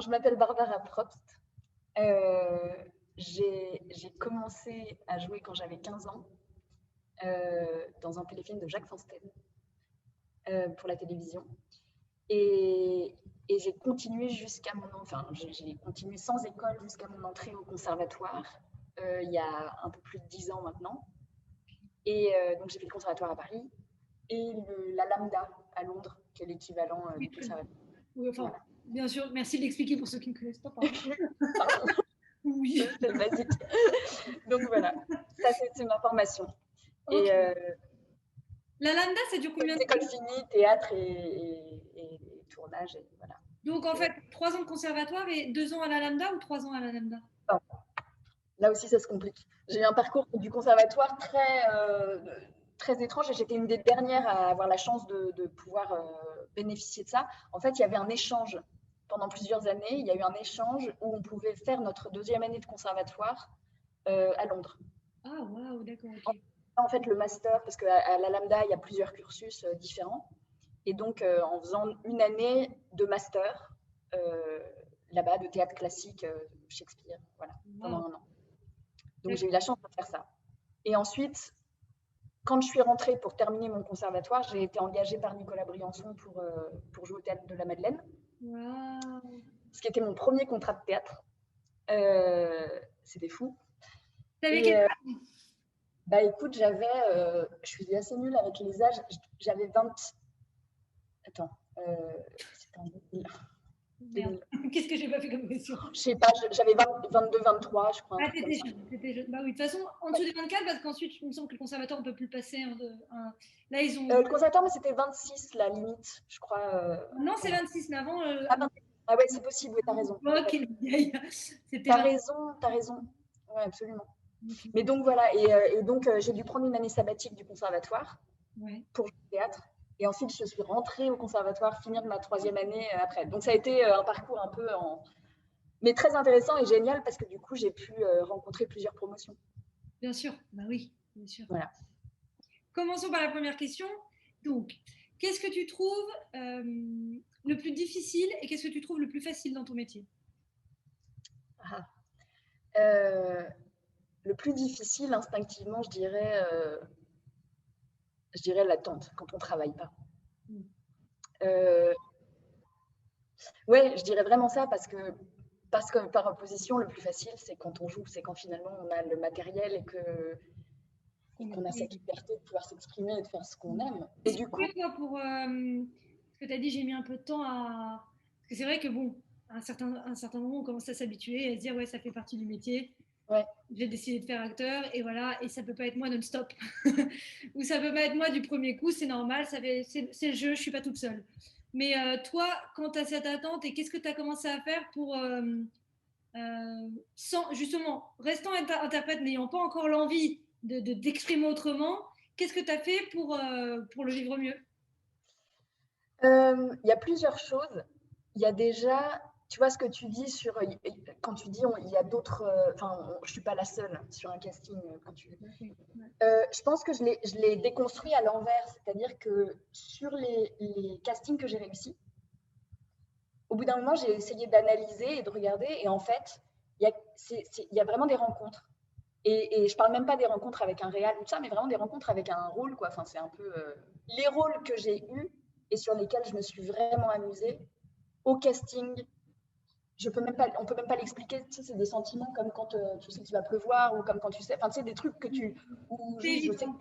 je m'appelle Barbara Probst. Euh, j'ai commencé à jouer quand j'avais 15 ans dans un téléfilm de Jacques Fansten pour la télévision. Et, et j'ai continué jusqu'à mon... Enfin, j'ai continué sans école jusqu'à mon entrée au conservatoire il y a un peu plus de 10 ans maintenant. Et donc, j'ai fait le conservatoire à Paris et la Lambda à Londres, qui est l'équivalent Oui, du conservatoire. oui, enfin, Voilà. bien sûr, merci de l'expliquer pour ceux qui ne connaissent pas. Pardon. Pardon, Oui. c'est le basique. Donc voilà, ça c'est ma formation. Ok. Et La lambda, ça dure combien de école temps? finie, théâtre et tournage, et voilà. Donc en fait, 3 ans de conservatoire et 2 ans à la lambda ou 3 ans à la lambda? Enfin, là aussi, ça se complique. J'ai eu un parcours du conservatoire très étrange et j'étais une des dernières à avoir la chance de pouvoir bénéficier de ça. En fait, il y avait un échange pendant plusieurs années. Il y a eu un échange où on pouvait faire notre deuxième année de conservatoire à Londres. Ah, waouh, d'accord, ok. En fait, le master, parce qu'à la Lambda, il y a plusieurs cursus différents. Et donc, en faisant une année de master là-bas, de théâtre classique, Shakespeare, voilà, pendant Waouh. 1 an. Donc, j'ai eu la chance de faire ça. Et ensuite, quand je suis rentrée pour terminer mon conservatoire, j'ai été engagée par Nicolas Briançon pour jouer au théâtre de la Madeleine, Waouh. ce qui était mon premier contrat de théâtre. C'était fou. T'avais Et quel... bah écoute, je suis assez nulle avec les âges, j'avais 20. Attends, c'était en 2000. Merde, qu'est-ce que j'ai pas fait comme question? Je sais pas, j'avais 22, 23, je crois, un Ah, truc comme ça. t'étais jeune. Bah oui, de toute façon, en dessous des 24, parce qu'ensuite, il me semble que le conservateur, on peut plus le passer. Là, ils ont. Le conservatoire, mais c'était 26 la limite, je crois. Non, c'est Voilà. 26, mais avant, Ah, 26. Ah ouais, c'est possible, oui, t'as raison. l'époque, Ouais. c'était T'as 20. raison, t'as raison. Ouais, absolument. Ok. Mais donc voilà, et donc j'ai dû prendre une année sabbatique du conservatoire Ouais. pour jouer au théâtre. Et ensuite, je suis rentrée au conservatoire, finir ma troisième année après. Donc ça a été un parcours un peu mais très intéressant et génial parce que du coup, j'ai pu rencontrer plusieurs promotions. Bien sûr, bah oui, bien sûr. Voilà. Commençons par la première question. Donc, qu'est-ce que tu trouves le plus difficile et qu'est-ce que tu trouves le plus facile dans ton métier? Ah. Euh, le plus difficile, instinctivement, je dirais l'attente quand on ne travaille pas. Euh, ouais, je dirais vraiment ça parce que par opposition, le plus facile, c'est quand on joue, c'est quand finalement on a le matériel et qu'on a cette liberté de pouvoir s'exprimer et de faire ce qu'on aime. Et C'est du coup, quoi toi pour ce que tu as dit, j'ai mis un peu de temps à. Parce que c'est vrai que bon, à un certain moment, on commence à s'habituer et à se dire, ouais, ça fait partie du métier. ouais, J'ai décidé de faire acteur et voilà, et ça peut pas être moi non-stop. Ou ça peut pas être moi du premier coup, c'est normal, c'est le jeu, je suis pas toute seule. Mais toi, quand tu as cette attente, et qu'est-ce que tu as commencé à faire pour, sans, justement, restant interprète, n'ayant pas encore l'envie d'exprimer autrement, qu'est-ce que tu as fait pour le vivre mieux? il y a plusieurs choses. Il y a déjà, tu vois ce que tu dis sur quand tu dis il y a d'autres, enfin, je suis pas la seule sur un casting. Quand tu, je pense que je l'ai déconstruit à l'envers, c'est-à-dire que sur les castings que j'ai réussi, au bout d'un moment, j'ai essayé d'analyser et de regarder, et en fait, il y a vraiment des rencontres. Et je parle même pas des rencontres avec un réal ou tout ça, mais vraiment des rencontres avec un rôle, quoi. Enfin, c'est un peu les rôles que j'ai eus et sur lesquels je me suis vraiment amusée au casting. On peut même pas l'expliquer. Tu sais, c'est des sentiments comme quand tu sais qu'il va pleuvoir ou comme quand tu sais, enfin, tu sais, des trucs que tu, ou C'est juste, évident.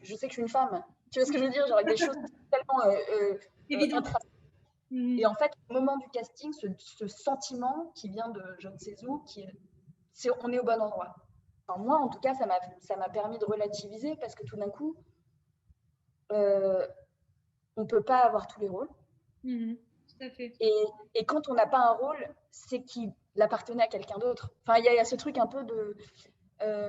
je sais que je suis une femme. Tu vois ce que je veux dire? Genre avec des choses tellement Évident. intra. Et en fait, au moment du casting, ce sentiment qui vient de je ne sais où, on est au bon endroit. Enfin, moi, en tout cas, ça m'a permis de relativiser parce que tout d'un coup, euh, on ne peut pas avoir tous les rôles. Tout à fait. Et, et quand on n'a pas un rôle, c'est qu'il appartenait à quelqu'un d'autre. Enfin, il y a ce truc un peu de. Euh,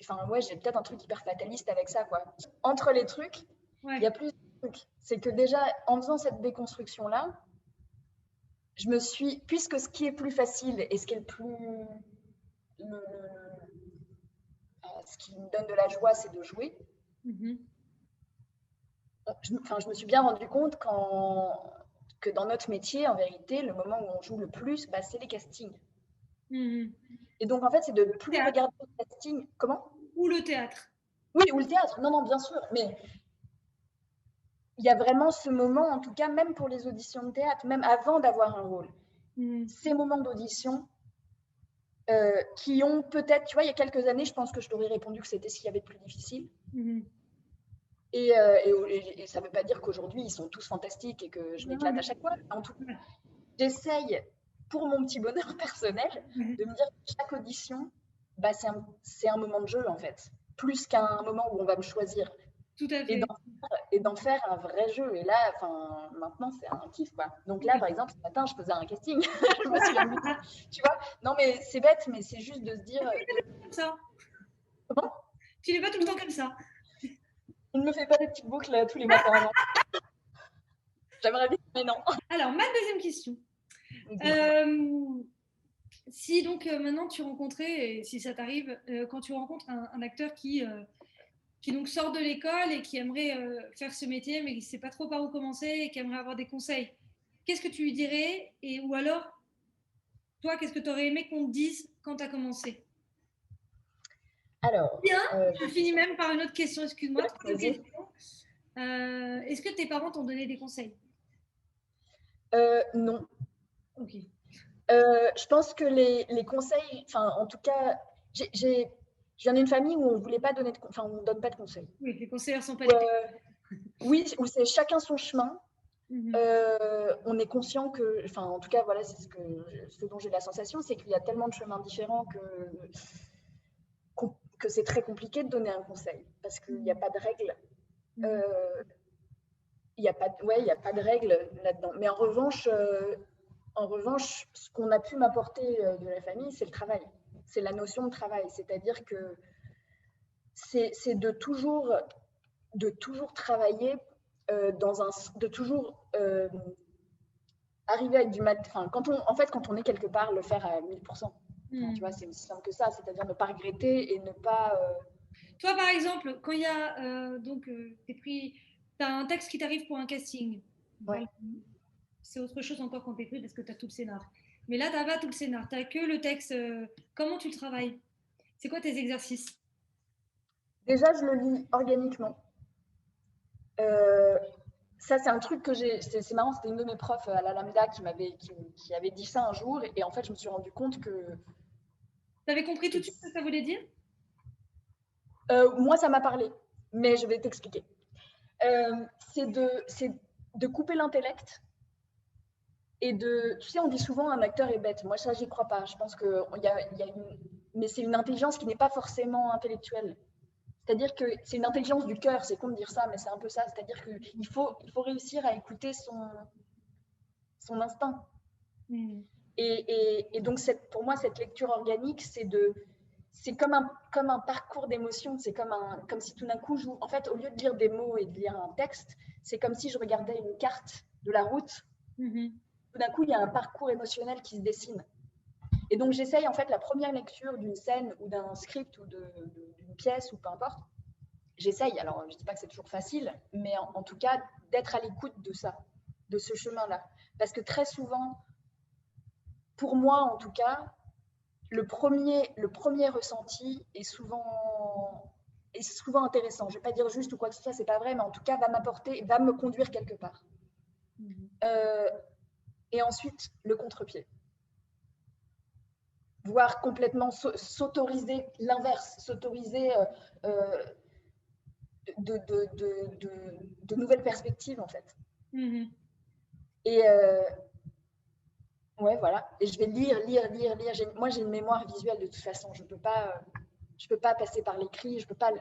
enfin, ouais, j'ai peut-être un truc hyper fataliste avec ça, quoi. Entre les trucs, il y Ouais. a plus de trucs. C'est que déjà, en faisant cette déconstruction-là, je me suis. Puisque ce qui est plus facile et ce qui est le plus. Le, ce qui me donne de la joie, c'est de jouer. Mm -hmm. Je me suis bien rendu compte quand que dans notre métier, en vérité, le moment où on joue le plus, c'est les castings. Et donc, en fait, c'est de ne plus regarder le casting. Comment? Ou le théâtre. Oui, ou le théâtre. Non, bien sûr. Mais il y a vraiment ce moment, en tout cas, même pour les auditions de théâtre, même avant d'avoir un rôle, ces moments d'audition qui ont peut-être, tu vois, il y a quelques années, je pense que je t'aurais répondu que c'était ce qu'il y avait de plus difficile. Et ça ne veut pas dire qu'aujourd'hui, ils sont tous fantastiques et que je m'éclate à chaque fois. En tout cas, j'essaye, pour mon petit bonheur personnel, de me dire que chaque audition, c'est un moment de jeu, en fait. Plus qu'un moment où on va me choisir. Tout à fait. Et d'en faire un vrai jeu. Et là, maintenant, c'est un kiff, quoi. Donc là, par exemple, ce matin, je faisais un casting. Je me suis amusée. Tu vois? Non, mais c'est bête, mais c'est juste de se dire... Comme ça. Comment? Tu n'es pas tout le temps comme ça. Je ne me fais pas des petites boucles tous les matins. Non. J'aimerais bien, mais non. Alors, ma deuxième question. Si donc maintenant tu rencontrais, et si ça t'arrive, quand tu rencontres un acteur qui donc sort de l'école et qui aimerait faire ce métier, mais qui ne sait pas trop par où commencer et qui aimerait avoir des conseils, qu'est-ce que tu lui dirais? Ou alors, toi, qu'est-ce que tu aurais aimé qu'on te dise quand tu as commencé? Alors, je finis même par une autre question, excuse-moi. Est-ce que tes parents t'ont donné des conseils? Non. Ok. Je pense que les conseils, en tout cas, je viens d'une famille où on ne voulait pas donner on ne donne pas de conseils. Oui, les conseillers ne sont pas oui, où c'est chacun son chemin. On est conscient que, en tout cas, voilà, c'est ce dont j'ai la sensation, c'est qu'il y a tellement de chemins différents que c'est très compliqué de donner un conseil parce qu'il n'y a pas de règles. Il n'y a pas de règles là-dedans. Mais en revanche, ce qu'on a pu m'apporter de la famille, c'est le travail. C'est la notion de travail. C'est-à-dire que c'est de toujours travailler de toujours arriver avec du mat. Quand on est quelque part, le faire à 1000%. Tu vois, c'est aussi simple que ça. C'est-à-dire ne pas regretter et ne pas. Toi, par exemple, quand il y a t'as un texte qui t'arrive pour un casting. Ouais. C'est autre chose encore quand t'écris parce que t'as tout le scénar. Mais là, t'as pas tout le scénar. T'as que le texte. Comment tu le travailles? C'est quoi tes exercices? Déjà, je le lis organiquement. Ça, c'est un truc que c'est marrant, c'était une de mes profs à la Lambda qui avait dit ça un jour. Et en fait, je me suis rendu compte que. T'avais compris tout de suite ce que ça voulait dire? Moi, ça m'a parlé, mais je vais t'expliquer. C'est de couper l'intellect et de. Tu sais, on dit souvent un acteur est bête. Moi, ça, j'y crois pas. Je pense que mais c'est une intelligence qui n'est pas forcément intellectuelle. C'est-à-dire que c'est une intelligence du cœur, c'est con de dire ça, mais c'est un peu ça. C'est-à-dire qu'il faut réussir à écouter son instinct. Et donc, pour moi, cette lecture organique, c'est comme un parcours d'émotions. C'est comme si tout d'un coup, en fait, au lieu de lire des mots et de lire un texte, c'est comme si je regardais une carte de la route. Tout d'un coup, il y a un parcours émotionnel qui se dessine. Et donc, j'essaye, en fait, la première lecture d'une scène ou d'un script ou d'une pièce ou peu importe, j'essaye, alors je ne dis pas que c'est toujours facile, mais en tout cas, d'être à l'écoute de ça, de ce chemin-là. Parce que très souvent, pour moi en tout cas, le premier ressenti est souvent intéressant. Je ne vais pas dire juste ou quoi que ce soit, c'est pas vrai, mais en tout cas, va me conduire quelque part. Et ensuite, le contre-pied. Voire complètement s'autoriser l'inverse, s'autoriser de nouvelles perspectives, en fait. Et ouais, voilà. Et je vais lire. Moi, j'ai une mémoire visuelle de toute façon. Je peux pas passer par l'écrit, je peux pas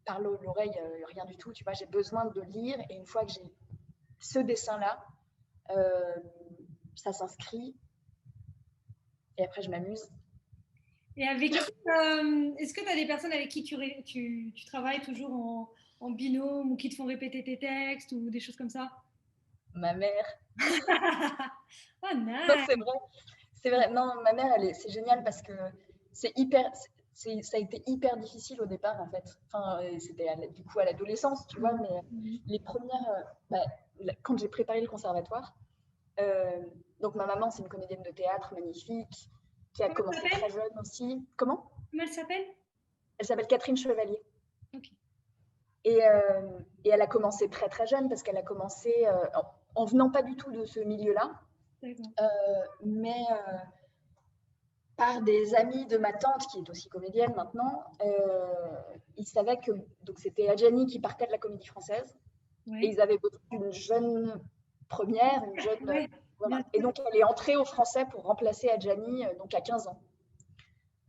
par l'oreille, rien du tout. Tu vois, j'ai besoin de lire. Et une fois que j'ai ce dessin-là, ça s'inscrit. Et après, je m'amuse. Et avec est-ce que tu as des personnes avec qui tu travailles toujours en binôme ou qui te font répéter tes textes ou des choses comme ça? Ma mère. Oh, nice. Non, c'est vrai. Non, ma mère, c'est génial parce que ça a été hyper difficile au départ, en fait. Enfin, c'était du coup à l'adolescence, tu vois, mais les premières. Quand j'ai préparé le conservatoire, Donc, ma maman, c'est une comédienne de théâtre magnifique, qui a Comment elle commencé s'appelle? très jeune aussi. Comment? Comment elle s'appelle? Elle s'appelle Catherine Chevalier. Ok, Et elle a commencé très, très jeune, parce qu'elle a commencé en venant pas du tout de ce milieu-là, d'accord. mais par des amis de ma tante, qui est aussi comédienne maintenant. Ils savaient que donc c'était Adjani qui partait de la Comédie Française, et Ouais. ils avaient besoin d'une jeune première, une jeune. Ouais, Voilà. bien Et sûr. donc, elle est entrée au Français pour remplacer Adjani, donc à 15 ans.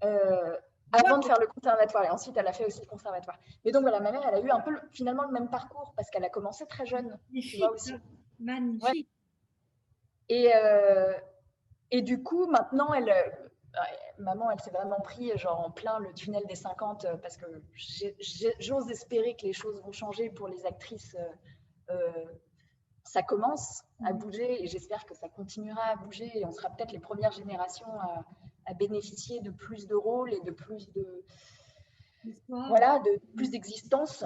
Avant de Wow, faire le conservatoire. Et ensuite, elle a fait aussi le conservatoire. Mais donc, voilà, ma mère, elle a eu un peu finalement le même parcours, parce qu'elle a commencé très jeune, tu vois magnifique, ça. aussi. Ouais. Magnifique. Et, et du coup, maintenant, maman, elle s'est vraiment pris genre en plein le tunnel des 50, parce que j'ose espérer que les choses vont changer pour les actrices. Ça commence à bouger, et j'espère que ça continuera à bouger, et on sera peut-être les premières générations à bénéficier de plus de rôles et de plus de, L'histoire. voilà, de plus d'existence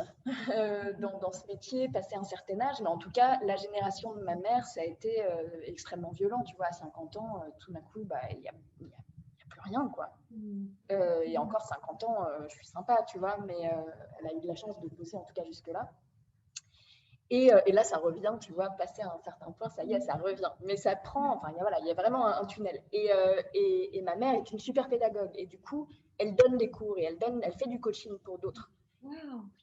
dans ce métier, passé un certain âge. Mais en tout cas, la génération de ma mère, ça a été extrêmement violent. Tu vois, à 50 ans, tout d'un coup, il n'y a, plus rien, quoi. Et encore 50 ans, je suis sympa, tu vois, mais elle a eu de la chance de pousser en tout cas jusque-là. Et là, ça revient, tu vois, passer à un certain point, ça y est, ça revient. Mais ça prend, enfin, voilà, il y a vraiment un tunnel. Et ma mère est une super pédagogue. Et du coup, elle donne des cours, et elle fait du coaching pour d'autres. Wow,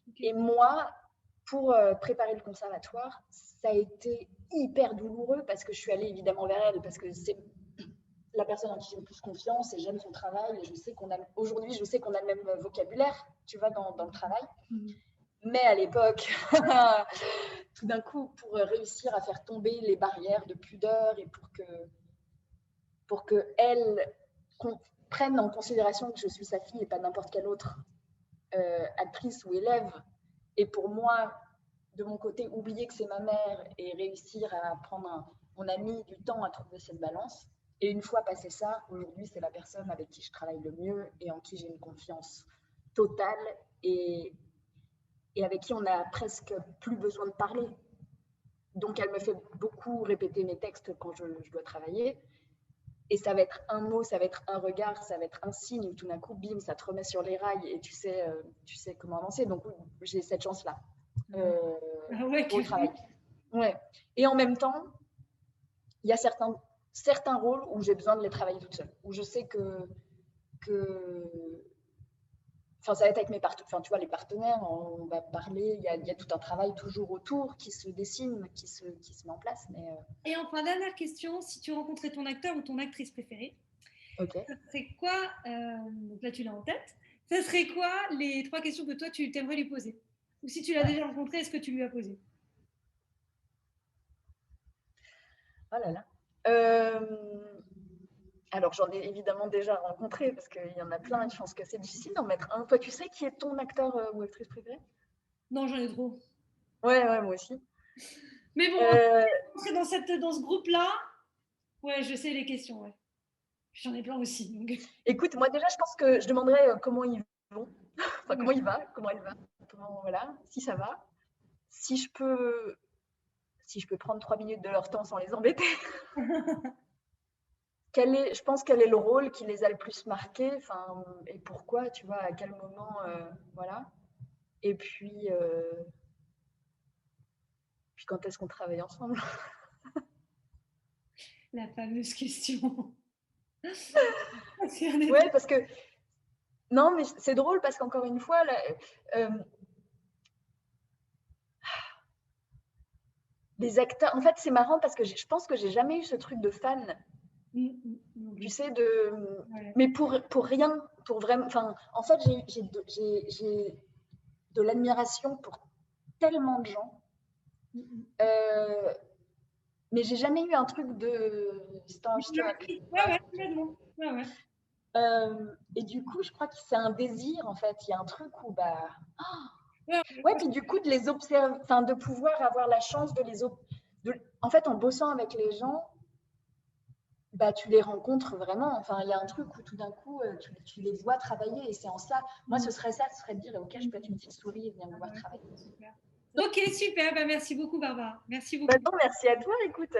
ok. Et moi, pour préparer le conservatoire, ça a été hyper douloureux, parce que je suis allée évidemment vers elle, parce que c'est la personne en qui j'ai le plus confiance, et j'aime son travail. Et je sais qu'on a, aujourd'hui, je sais qu'on a le même vocabulaire, tu vois, dans le travail. Mais à l'époque, tout d'un coup, pour réussir à faire tomber les barrières de pudeur, et pour que elle prenne en considération que je suis sa fille et pas n'importe quelle autre actrice ou élève, et pour moi, de mon côté, oublier que c'est ma mère et réussir à prendre on a mis du temps à trouver cette balance. Et une fois passé ça, aujourd'hui, c'est la personne avec qui je travaille le mieux et en qui j'ai une confiance totale, et avec qui on n'a presque plus besoin de parler. Donc, elle me fait beaucoup répéter mes textes quand je dois travailler. Et ça va être un mot, ça va être un regard, ça va être un signe, où tout d'un coup, bim, ça te remet sur les rails, et tu sais comment avancer. Donc, j'ai cette chance-là Ah ouais, pour le travail. Ouais. Et en même temps, il y a certains rôles où j'ai besoin de les travailler toute seule, où je sais que enfin, ça va être avec mes partenaires, enfin, tu vois, les partenaires, on va parler, il y a tout un travail toujours autour qui se dessine, qui se met en place. Mais Et enfin, dernière question, si tu rencontrais ton acteur ou ton actrice préférée, ok. ça serait quoi, donc là tu l'as en tête, ça serait quoi les 3 questions que toi tu t'aimerais lui poser? Ou si tu l'as déjà rencontré, est-ce que tu lui as posé? Oh là là. Alors, j'en ai évidemment déjà rencontré, parce qu'il y en a plein, et je pense que c'est difficile d'en mettre un. Toi, tu sais qui est ton acteur ou actrice préférée? Non, j'en ai trop. Ouais, moi aussi. Mais bon, Euh, entrer dans ce groupe-là, ouais, je sais les questions, ouais. J'en ai plein aussi. Donc... Écoute, moi déjà, je pense que je demanderais comment ils vont, enfin Ouais. comment il va, comment elle va, voilà, si ça va, si je peux, prendre 3 minutes de leur temps sans les embêter. Je pense quel est le rôle qui les a le plus marqués, enfin, et pourquoi, tu vois, à quel moment, voilà. Et puis quand est-ce qu'on travaille ensemble? La fameuse question. Ouais, parce que non, mais c'est drôle, parce qu'encore une fois, là, les acteurs, en fait, c'est marrant, parce que je pense que j'ai jamais eu ce truc de fan, tu sais, Ouais. mais pour rien, pour vraiment, enfin, en fait, j'ai de l'admiration pour tellement de gens, mais j'ai jamais eu un truc de starstruck. Ouais, ouais, complètement. Ouais, ouais. Et du coup, je crois que c'est un désir, en fait. Il y a un truc où, Ouais, ouais, puis du coup, de les observer, enfin, de pouvoir avoir la chance de les en fait, en bossant avec les gens, tu les rencontres vraiment. Enfin, il y a un truc où tout d'un coup, tu les vois travailler, et c'est en ça. Moi, ce serait ça, ce serait de dire, ok, je peux être une petite souris et venir me voir ouais, travailler. super. Ok, super. Bah, merci beaucoup, Barbara. Merci beaucoup. Bah non, merci à toi. Écoute,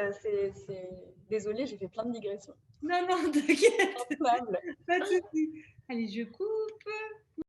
désolée, j'ai fait plein de digressions. Non, non, t'inquiète. Intenable. Pas de souci. Allez, je coupe.